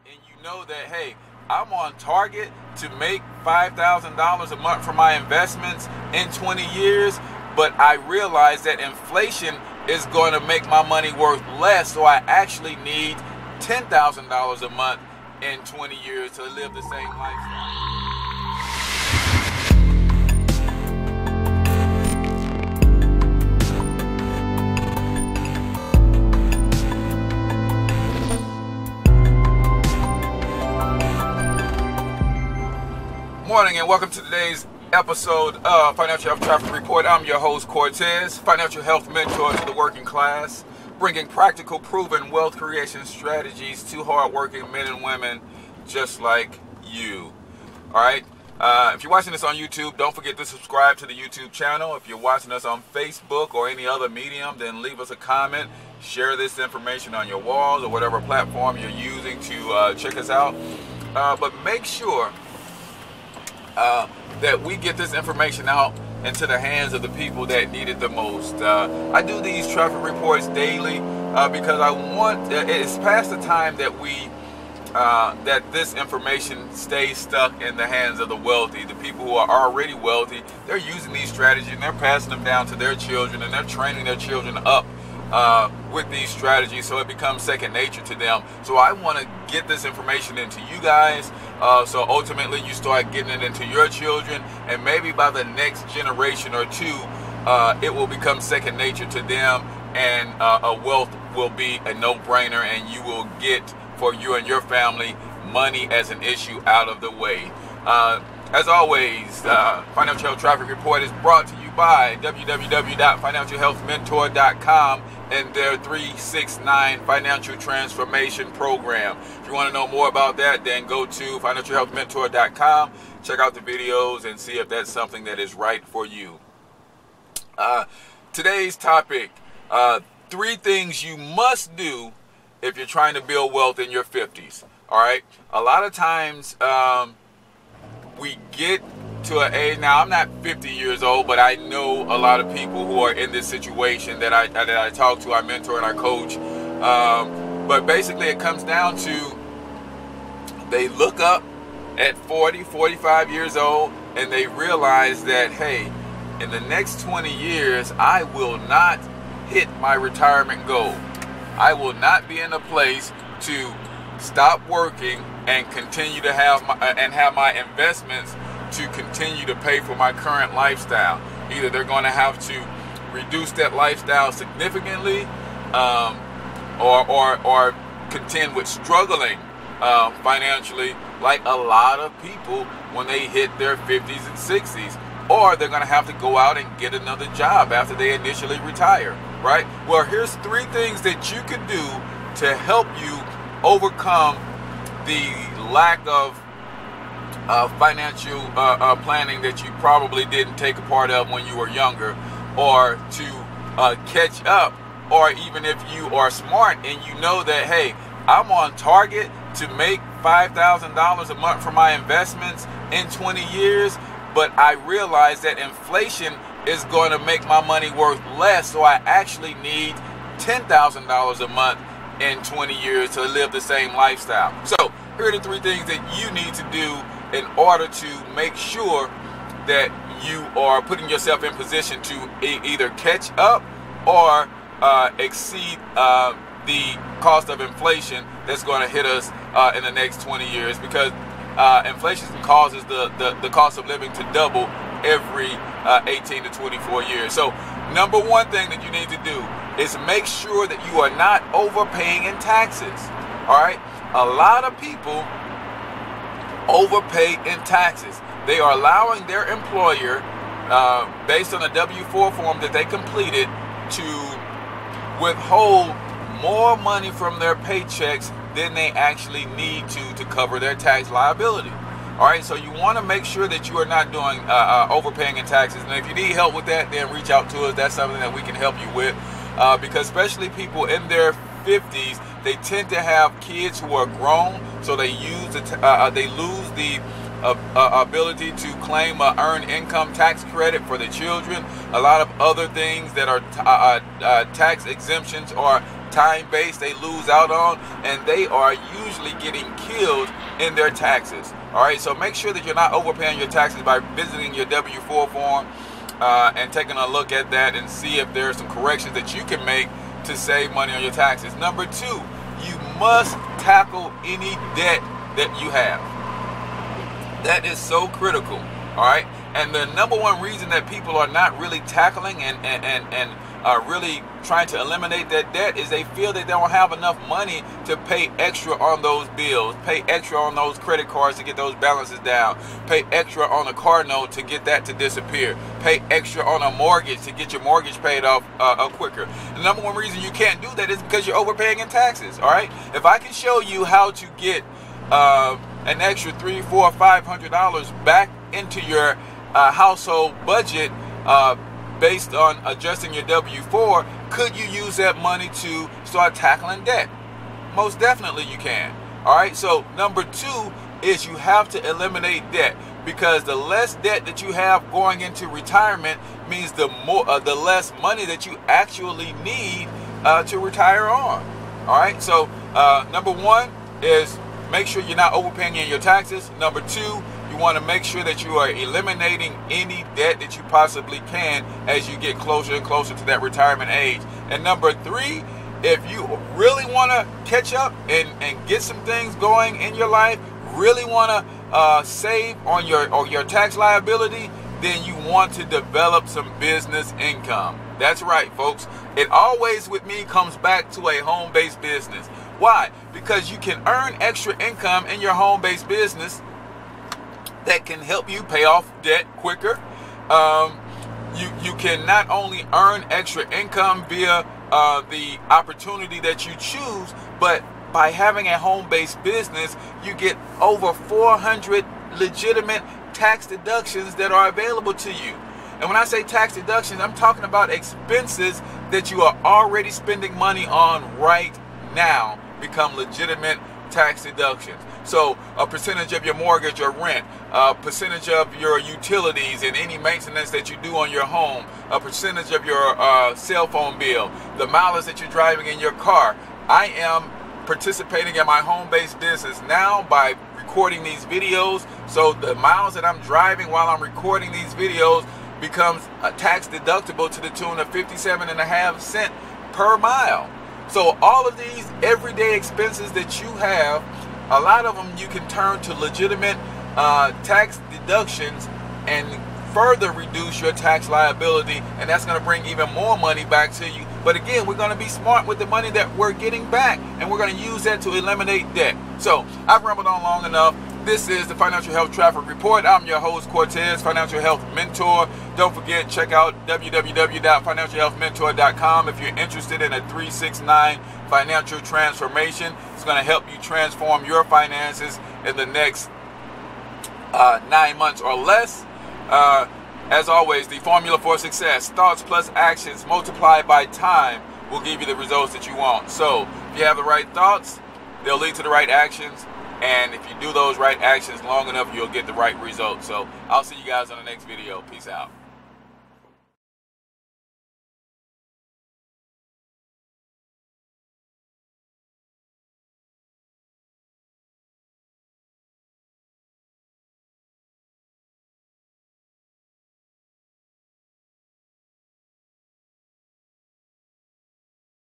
and you know that, hey, I'm on target to make $5,000 a month for my investments in 20 years, but I realize that inflation is going to make my money worth less, so I actually need $10,000 a month in 20 years to live the same lifestyle. Morning and welcome to today's episode of Financial Health Traffic Report. I'm your host Cortez, financial health mentor to the working class, bringing practical, proven wealth creation strategies to hardworking men and women just like you. All right. If you're watching this on YouTube, don't forget to subscribe to the YouTube channel. If you're watching us on Facebook or any other medium, then leave us a comment. Share this information on your walls or whatever platform you're using to check us out. But make sure that we get this information out into the hands of the people that need it the most. I do these traffic reports daily because I want, it's past the time that that this information stays stuck in the hands of the wealthy. The people who are already wealthy, they're using these strategies and they're passing them down to their children, and they're training their children up with these strategies, so it becomes second nature to them. So I want to get this information into you guys, so ultimately you start getting it into your children, and maybe by the next generation or two, it will become second nature to them, and a wealth will be a no-brainer, and you will get, for you and your family, money as an issue out of the way. As always, Financial Health Traffic Report is brought to you by www.financialhealthmentor.com and their 369 Financial Transformation Program. If you want to know more about that, then go to financialhealthmentor.com, check out the videos, and see if that's something that is right for you. Today's topic, 3 things you must do if you're trying to build wealth in your 50s. All right? A lot of times, we get to an age, now I'm not 50 years old, but I know a lot of people who are in this situation that I talk to, I mentor and I coach. But basically it comes down to, they look up at 40, 45 years old, and they realize that, hey, in the next 20 years, I will not hit my retirement goal. I will not be in a place to stop working and continue to have my investments to continue to pay for my current lifestyle. Either they're going to have to reduce that lifestyle significantly, or contend with struggling financially, like a lot of people when they hit their 50s and 60s, or they're going to have to go out and get another job after they initially retire. Right? Well, here's 3 things that you could do to help you overcome the lack of financial planning that you probably didn't take a part of when you were younger, or to catch up, or even if you are smart and you know that, hey, I'm on target to make $5,000 a month for my investments in 20 years, but I realize that inflation is going to make my money worth less, so I actually need $10,000 a month in 20 years to live the same lifestyle. So here are the 3 things that you need to do in order to make sure that you are putting yourself in position to either catch up or exceed the cost of inflation that's going to hit us in the next 20 years, because inflation causes the cost of living to double every 18 to 24 years. So number 1 thing that you need to do is make sure that you are not overpaying in taxes. All right? A lot of people overpay in taxes. They are allowing their employer, based on a W-4 form that they completed, to withhold more money from their paychecks than they actually need to cover their tax liability. All right, so you want to make sure that you are not doing overpaying in taxes. And if you need help with that, then reach out to us. That's something that we can help you with, because especially people in their 50s, they tend to have kids who are grown, so they lose the ability to claim an earned income tax credit for the children. A lot of other things that are tax exemptions are time-based they lose out on, and they are usually getting killed in their taxes. All right, so make sure that you're not overpaying your taxes by visiting your W-4 form and taking a look at that and see if there are some corrections that you can make to save money on your taxes. Number 2, you must tackle any debt that you have. That is so critical. All right, and the number one reason that people are not really tackling and really trying to eliminate that debt is they feel that they don't have enough money to pay extra on those bills, pay extra on those credit cards to get those balances down, pay extra on a car note to get that to disappear, pay extra on a mortgage to get your mortgage paid off quicker. The number one reason you can't do that is because you're overpaying in taxes. All right, if I can show you how to get an extra $300, $400, $500 back into your household budget based on adjusting your W-4, could you use that money to start tackling debt? Most definitely you can. All right, so number 2 is you have to eliminate debt, because the less debt that you have going into retirement means the less money that you actually need to retire on. All right, so number 1 is make sure you're not overpaying in your taxes. Number 2, you want to make sure that you are eliminating any debt that you possibly can as you get closer and closer to that retirement age. And number 3, if you really want to catch up and get some things going in your life, really want to save on your tax liability, then you want to develop some business income. That's right, folks. It always with me comes back to a home-based business. Why? Because you can earn extra income in your home-based business that can help you pay off debt quicker. You can not only earn extra income via the opportunity that you choose, but by having a home-based business, you get over 400 legitimate tax deductions that are available to you. And when I say tax deductions, I'm talking about expenses that you are already spending money on right now become legitimate tax deductions. So a percentage of your mortgage or rent, a percentage of your utilities and any maintenance that you do on your home, a percentage of your cell phone bill, the mileage that you're driving in your car. I am participating in my home-based business now by recording these videos. So the miles that I'm driving while I'm recording these videos becomes a tax deductible to the tune of 57.5 cents per mile. So all of these everyday expenses that you have, a lot of them you can turn to legitimate tax deductions and further reduce your tax liability, and that's going to bring even more money back to you. But again, we're going to be smart with the money that we're getting back, and we're going to use that to eliminate debt. So I've rambled on long enough. This is the Financial Health Traffic Report. I'm your host, Cortez, Financial Health Mentor. Don't forget, check out www.financialhealthmentor.com if you're interested in a 369 financial transformation. It's going to help you transform your finances in the next 9 months or less. As always, the formula for success: thoughts plus actions multiplied by time will give you the results that you want. So if you have the right thoughts, they'll lead to the right actions. And if you do those right actions long enough, you'll get the right results. So I'll see you guys on the next video. Peace out.